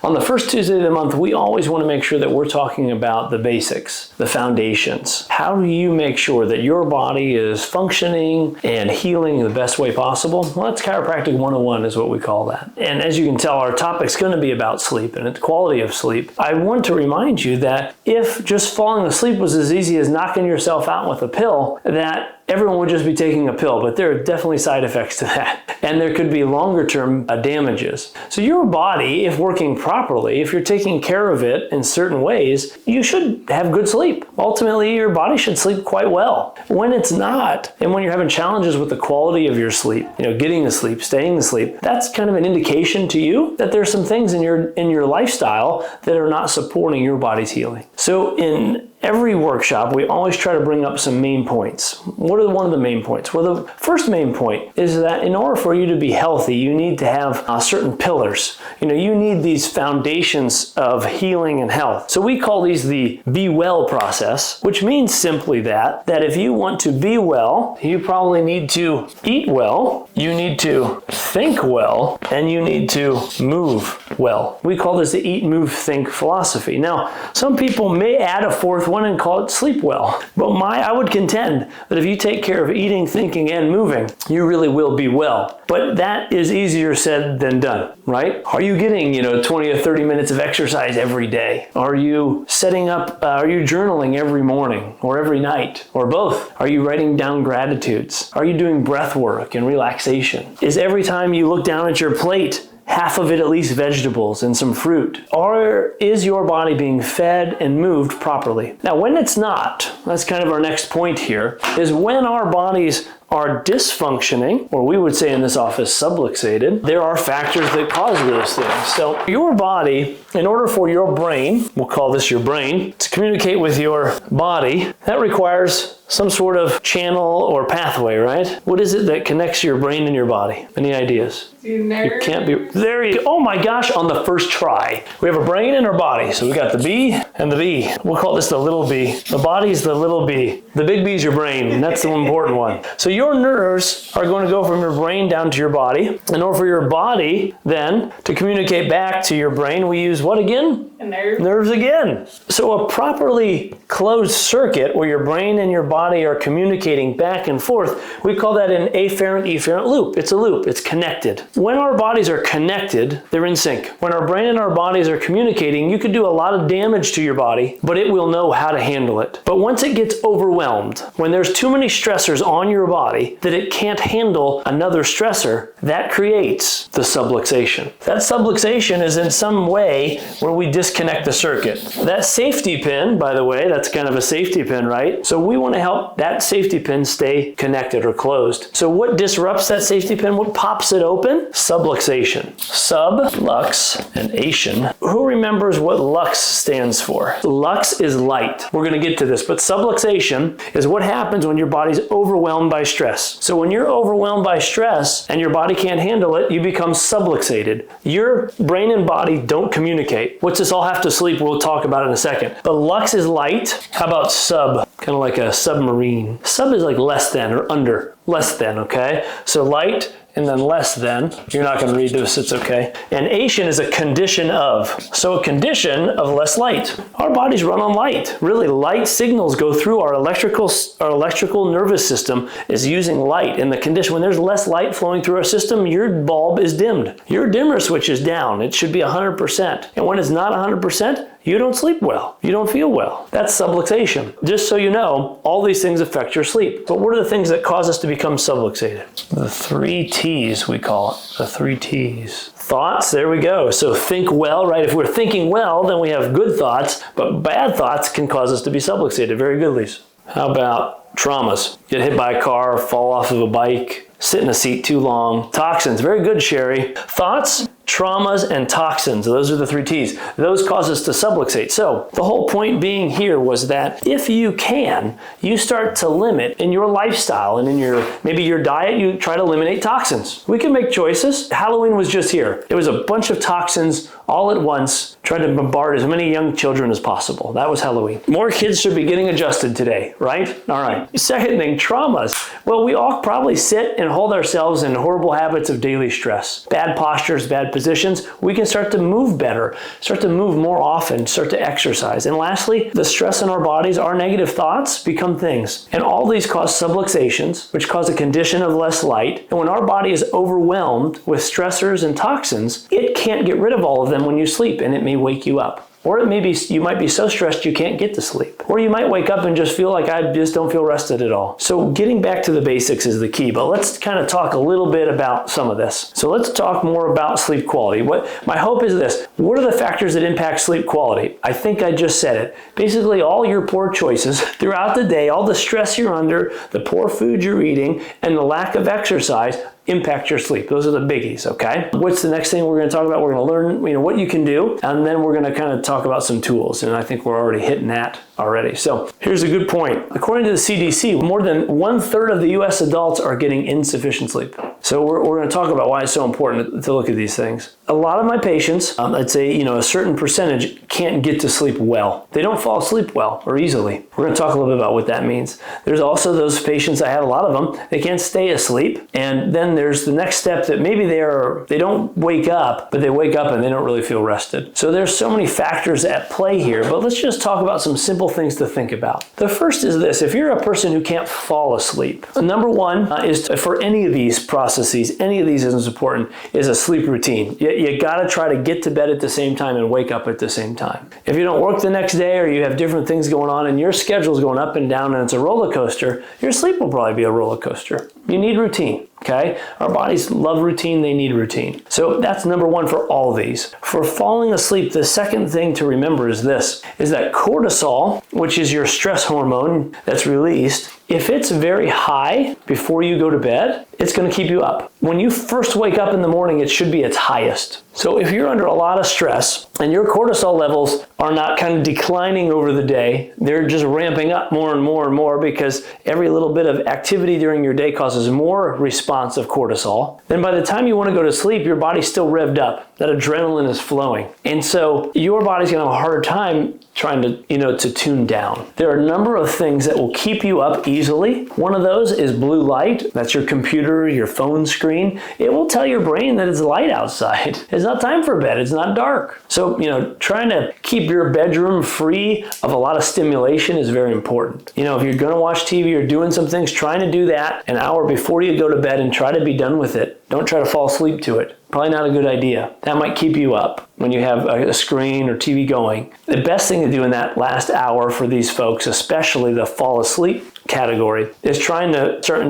On the first Tuesday of the month, we always want to make sure that we're talking about the basics, the foundations. How do you make sure that your body is functioning and healing in the best way possible? Well, that's Chiropractic 101 is what we call that. And as you can tell, our topic's going to be about sleep and the quality of sleep. I want to remind you that if just falling asleep was as easy as knocking yourself out with a pill, that everyone would just be taking a pill, but there are definitely side effects to that. And there could be longer term damages. So your body, if working properly, if you're taking care of it in certain ways, you should have good sleep. Ultimately, your body should sleep quite well. When it's not, and when you're having challenges with the quality of your sleep, getting to sleep, staying to sleep, that's kind of an indication to you that there's some things in your lifestyle that are not supporting your body's healing. So in every workshop, we always try to bring up some main points. What are one of the main points? Well, the first main point is that in order for you to be healthy, you need to have certain pillars. You need these foundations of healing and health. So we call these the be well process, which means simply that if you want to be well, you probably need to eat well, you need to think well, and you need to move well. We call this the eat, move, think philosophy. Now, some people may add a fourth one and call it sleep well. But I would contend that if you take care of eating, thinking, and moving, you really will be well. But that is easier said than done, right? Are you getting, 20 or 30 minutes of exercise every day? Are you are you journaling every morning or every night or both? Are you writing down gratitudes? Are you doing breath work and relaxation? Is every time you look down at your plate, half of it at least vegetables and some fruit? Or is your body being fed and moved properly? Now, when it's not, that's kind of our next point here, is when our bodies are dysfunctioning, or we would say in this office subluxated, there are factors that cause those things. So your body, in order for your brain, we'll call this your brain, to communicate with your body, that requires some sort of channel or pathway, right? What is it that connects your brain and your body? Any ideas? You can't be, there you go. Oh my gosh, on the first try. We have a brain and our body. So we got the B and the B. We'll call this the little b. The body's the little b. The big B is your brain, and that's the important one. So your nerves are going to go from your brain down to your body. In order for your body then to communicate back to your brain, we use what again? A nerve. Nerves again. So a properly closed circuit where your brain and your body are communicating back and forth, we call that an afferent-efferent loop. It's a loop. It's connected. When our bodies are connected, they're in sync. When our brain and our bodies are communicating, you could do a lot of damage to your body, but it will know how to handle it. But once it gets overwhelmed, when there's too many stressors on your body that it can't handle another stressor, that creates the subluxation. That subluxation is in some way where we disconnect the circuit. That safety pin, by the way, that's kind of a safety pin, right? So we want to help that safety pin stay connected or closed. So what disrupts that safety pin? What pops it open? Subluxation. Sub, lux, and ation. Who remembers what lux stands for? Lux is light. We're going to get to this, but subluxation is what happens when your body's overwhelmed by stress. So when you're overwhelmed by stress and your body can't handle it, you become subluxated. Your brain and body don't communicate. What's this all have to sleep? We'll talk about it in a second. But lux is light. How about sub? Kind of like a submarine. Sub is like less than or under. Less than, okay? So light and then less than. You're not going to read this, it's okay. And ation is a condition of. So a condition of less light. Our bodies run on light. Really, light signals go through our electrical nervous system is using light. And the condition, when there's less light flowing through our system, your bulb is dimmed. Your dimmer switch is down. It should be 100%. And when it's not 100%, you don't sleep well. You don't feel well. That's subluxation. Just so you know, all these things affect your sleep. But what are the things that cause us to become subluxated? The 3 T's, we call it. The 3 T's. Thoughts, there we go. So think well, right? If we're thinking well, then we have good thoughts, but bad thoughts can cause us to be subluxated. Very good, Lisa. How about traumas? Get hit by a car, fall off of a bike, sit in a seat too long. Toxins, very good, Sherry. Thoughts, traumas, and toxins. Those are the 3 T's. Those cause us to subluxate. So the whole point being here was that if you can, you start to limit in your lifestyle and in maybe your diet, you try to eliminate toxins. We can make choices. Halloween was just here. It was a bunch of toxins all at once Tried to bombard as many young children as possible. That was Halloween. More kids should be getting adjusted today, right? All right. Second thing, traumas. Well, we all probably sit and hold ourselves in horrible habits of daily stress. Bad postures, bad positions. We can start to move better, start to move more often, start to exercise. And lastly, the stress in our bodies, our negative thoughts become things. And all these cause subluxations, which cause a condition of less light. And when our body is overwhelmed with stressors and toxins, it can't get rid of all of them when you sleep, and it may wake you up. Or it may be, you might be so stressed you can't get to sleep. Or you might wake up and just feel like I just don't feel rested at all. So getting back to the basics is the key, but let's kind of talk a little bit about some of this. So let's talk more about sleep quality. My hope is this. What are the factors that impact sleep quality? I think I just said it. Basically all your poor choices throughout the day, all the stress you're under, the poor food you're eating, and the lack of exercise impact your sleep. Those are the biggies, okay? What's the next thing we're going to talk about? We're going to learn, what you can do, and then we're going to kind of talk about some tools, and I think we're already hitting that already. So here's a good point. According to the CDC, more than 1/3 of the US adults are getting insufficient sleep. So we're going to talk about why it's so important to look at these things. A lot of my patients, I'd say, a certain percentage can't get to sleep well. They don't fall asleep well or easily. We're going to talk a little bit about what that means. There's also those patients, I have a lot of them, they can't stay asleep. And then there's the next step that maybe they don't wake up, but they wake up and they don't really feel rested. So there's so many factors at play here, but let's just talk about some simple things to think about. The first is this: if you're a person who can't fall asleep, number one is for any of these processes, any of these is important, is a sleep routine. You got to try to get to bed at the same time and wake up at the same time. If you don't work the next day or you have different things going on and your schedule's going up and down and it's a roller coaster, your sleep will probably be a roller coaster. You need routine. Okay? Our bodies love routine, they need routine. So that's number one for all these. For falling asleep, the second thing to remember is this, is that cortisol, which is your stress hormone that's released, if it's very high before you go to bed, it's going to keep you up. When you first wake up in the morning, it should be its highest. So if you're under a lot of stress and your cortisol levels are not kind of declining over the day, they're just ramping up more and more and more because every little bit of activity during your day causes more response of cortisol. Then by the time you want to go to sleep, your body's still revved up. That adrenaline is flowing. And so your body's going to have a harder time trying to tune down. There are a number of things that will keep you up easily. One of those is blue light. That's your computer, your phone screen. It will tell your brain that it's light outside. It's not time for bed. It's not dark. So, trying to keep your bedroom free of a lot of stimulation is very important. If you're going to watch TV or doing some things, trying to do that an hour before you go to bed and try to be done with it. Don't try to fall asleep to it. Probably not a good idea. That might keep you up when you have a screen or TV going. The best thing to do in that last hour for these folks, especially the fall asleep category, is starting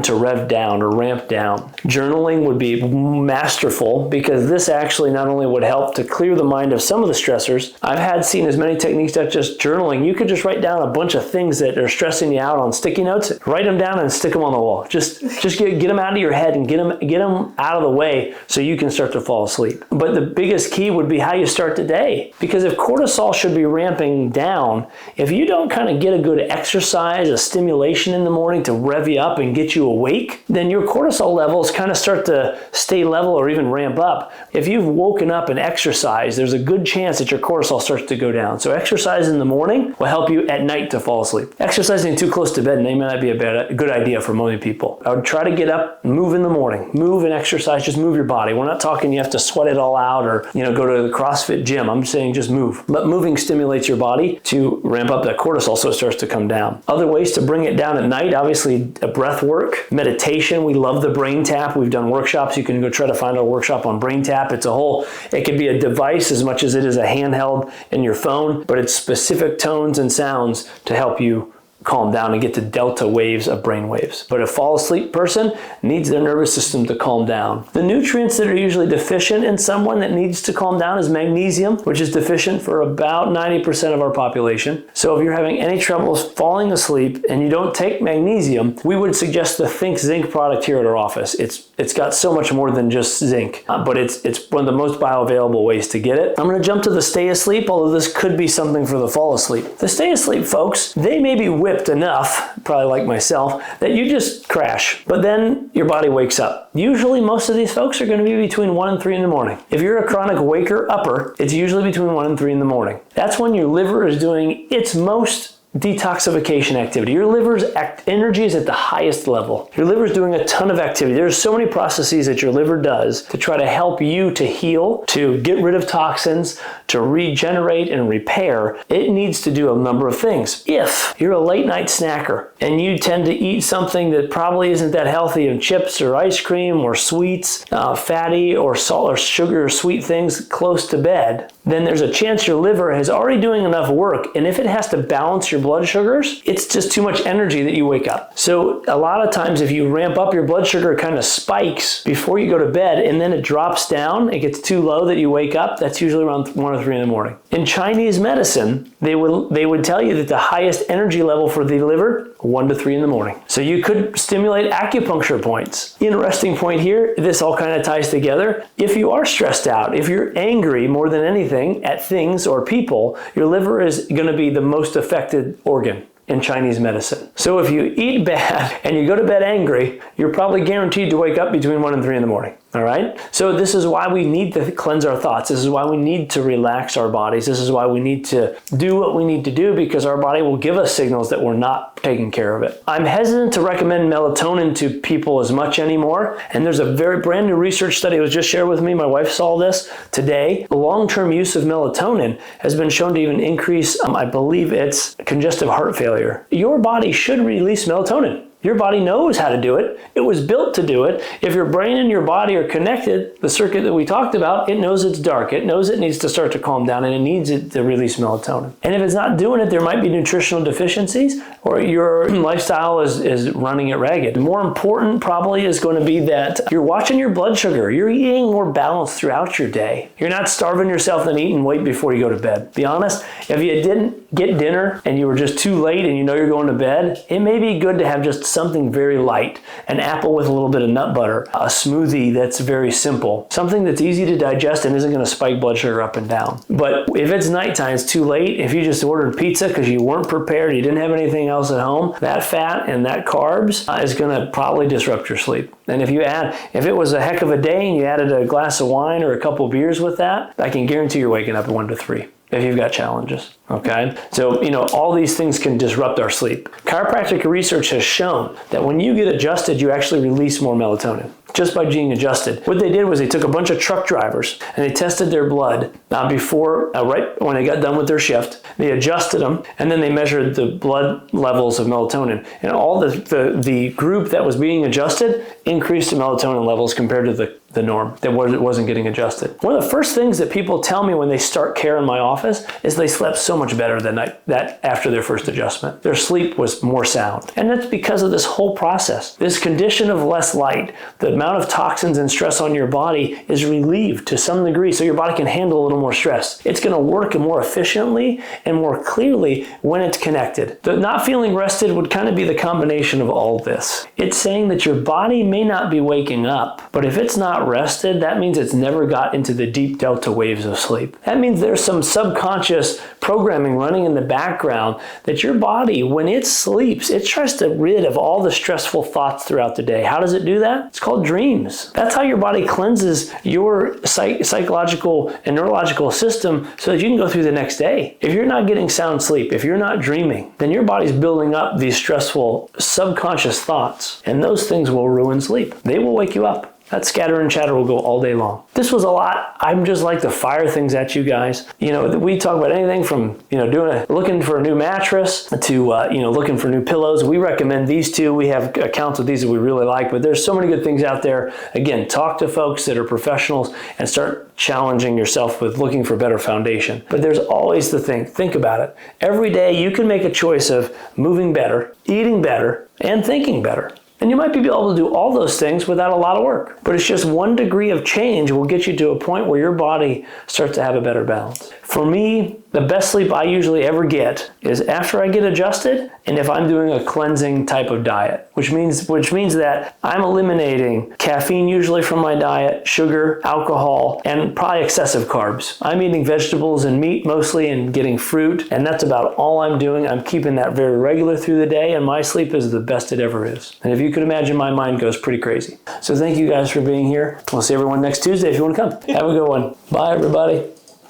to rev down or ramp down. Journaling would be masterful because this actually not only would help to clear the mind of some of the stressors. I've seen as many techniques as just journaling. You could just write down a bunch of things that are stressing you out on sticky notes, write them down and stick them on the wall. Just get them out of your head and get them out of the way so you can start to fall asleep. But the biggest key would be how you start the day. Because if cortisol should be ramping down, if you don't kind of get a good exercise, a stimulation in the morning to rev you up and get you awake, then your cortisol levels kind of start to stay level or even ramp up. If you've woken up and exercised, there's a good chance that your cortisol starts to go down. So exercise in the morning will help you at night to fall asleep. Exercising too close to bed may not be a good idea for many people. I would try to get up, move in the morning, move and exercise, just move your body. We're not talking you have to sweat it all out or go to the CrossFit gym. I'm saying just move. But moving stimulates your body to ramp up that cortisol so it starts to come down. Other ways to bring it down at night, obviously breath work, meditation. We love the brain tap. We've done workshops. You can go try to find our workshop on brain tap. It could be a device as much as it is a handheld in your phone, but it's specific tones and sounds to help you calm down and get to delta waves of brain waves. But a fall asleep person needs their nervous system to calm down. The nutrients that are usually deficient in someone that needs to calm down is magnesium, which is deficient for about 90% of our population. So if you're having any troubles falling asleep and you don't take magnesium, we would suggest the Think Zinc product here at our office. It's got so much more than just zinc, but it's one of the most bioavailable ways to get it. I'm going to jump to the stay asleep, although this could be something for the fall asleep. The stay asleep folks, they may be whipped ripped enough, probably like myself, that you just crash. But then your body wakes up. Usually most of these folks are going to be between 1 and 3 in the morning. If you're a chronic waker-upper, it's usually between 1 and 3 in the morning. That's when your liver is doing its most detoxification activity. Your liver's energy is at the highest level. Your liver's doing a ton of activity. There's so many processes that your liver does to try to help you to heal, to get rid of toxins, to regenerate and repair. It needs to do a number of things. If you're a late night snacker and you tend to eat something that probably isn't that healthy, of chips or ice cream or sweets, fatty or salt or sugar or sweet things close to bed, then there's a chance your liver is already doing enough work, and if it has to balance your blood sugars, it's just too much energy that you wake up. So a lot of times if you ramp up, your blood sugar kind of spikes before you go to bed, and then it drops down, it gets too low that you wake up. That's usually around 1 or 3 in the morning. In Chinese medicine, they would tell you that the highest energy level for the liver, 1 to 3 in the morning. So you could stimulate acupuncture points. Interesting point here, this all kind of ties together. If you are stressed out, if you're angry more than anything at things or people, your liver is going to be the most affected organ in Chinese medicine. So if you eat bad and you go to bed angry, you're probably guaranteed to wake up between 1 and 3 in the morning. All right? So this is why we need to cleanse our thoughts. This is why we need to relax our bodies. This is why we need to do what we need to do, because our body will give us signals that we're not taking care of it. I'm hesitant to recommend melatonin to people as much anymore. And there's a very brand new research study that was just shared with me. My wife saw this today. The long-term use of melatonin has been shown to even increase, I believe it's congestive heart failure. Your body should release melatonin. Your body knows how to do it. It was built to do it. If your brain and your body are connected, the circuit that we talked about, it knows it's dark. It knows it needs to start to calm down, and it needs it to release melatonin. And if it's not doing it, there might be nutritional deficiencies, or your lifestyle is running it ragged. More important probably is going to be that you're watching your blood sugar. You're eating more balanced throughout your day. You're not starving yourself and eating wait before you go to bed. Be honest, if you didn't get dinner and you were just too late and you know you're going to bed, it may be good to have just something very light, an apple with a little bit of nut butter, a smoothie that's very simple, something that's easy to digest and isn't going to spike blood sugar up and down. But if it's nighttime, it's too late. If you just ordered pizza because you weren't prepared, you didn't have anything else at home, that fat and that carbs is going to probably disrupt your sleep. And if it was a heck of a day and you added a glass of wine or a couple of beers with that, I can guarantee you're waking up at 1 to 3. If you've got challenges, okay? So, all these things can disrupt our sleep. Chiropractic research has shown that when you get adjusted, you actually release more melatonin just by being adjusted. What they did was they took a bunch of truck drivers and they tested their blood right when they got done with their shift. They adjusted them, and then they measured the blood levels of melatonin. And all the group that was being adjusted increased the melatonin levels compared to the norm that wasn't getting adjusted. One of the first things that people tell me when they start care in my office is they slept so much better that after their first adjustment. Their sleep was more sound. And that's because of this whole process. This condition of less light, the amount of toxins and stress on your body is relieved to some degree so your body can handle a little more stress. It's going to work more efficiently and more clearly when it's connected. The not feeling rested would kind of be the combination of all this. It's saying that your body may not be waking up, but if it's not rested, that means it's never got into the deep delta waves of sleep. That means there's some subconscious programming running in the background that your body, when it sleeps, it tries to rid of all the stressful thoughts throughout the day. How does it do that? It's called dreams. That's how your body cleanses your psychological and neurological system so that you can go through the next day. If you're not getting sound sleep, if you're not dreaming, then your body's building up these stressful subconscious thoughts, and those things will ruin sleep. They will wake you up. That scatter and chatter will go all day long. This was a lot. I'm just like to fire things at you guys. We talk about anything from, looking for a new mattress to, looking for new pillows. We recommend these two. We have accounts with these that we really like, but there's so many good things out there. Again, talk to folks that are professionals and start challenging yourself with looking for better foundation. But there's always the thing. Think about it. Every day you can make a choice of moving better, eating better, and thinking better. And you might be able to do all those things without a lot of work. But it's just 1 degree of change will get you to a point where your body starts to have a better balance. For me, the best sleep I usually ever get is after I get adjusted and if I'm doing a cleansing type of diet, which means that I'm eliminating caffeine usually from my diet, sugar, alcohol, and probably excessive carbs. I'm eating vegetables and meat mostly and getting fruit, and that's about all I'm doing. I'm keeping that very regular through the day, and my sleep is the best it ever is. And if you could imagine, my mind goes pretty crazy. So thank you guys for being here. We'll see everyone next Tuesday if you want to come. Have a good one. Bye, everybody.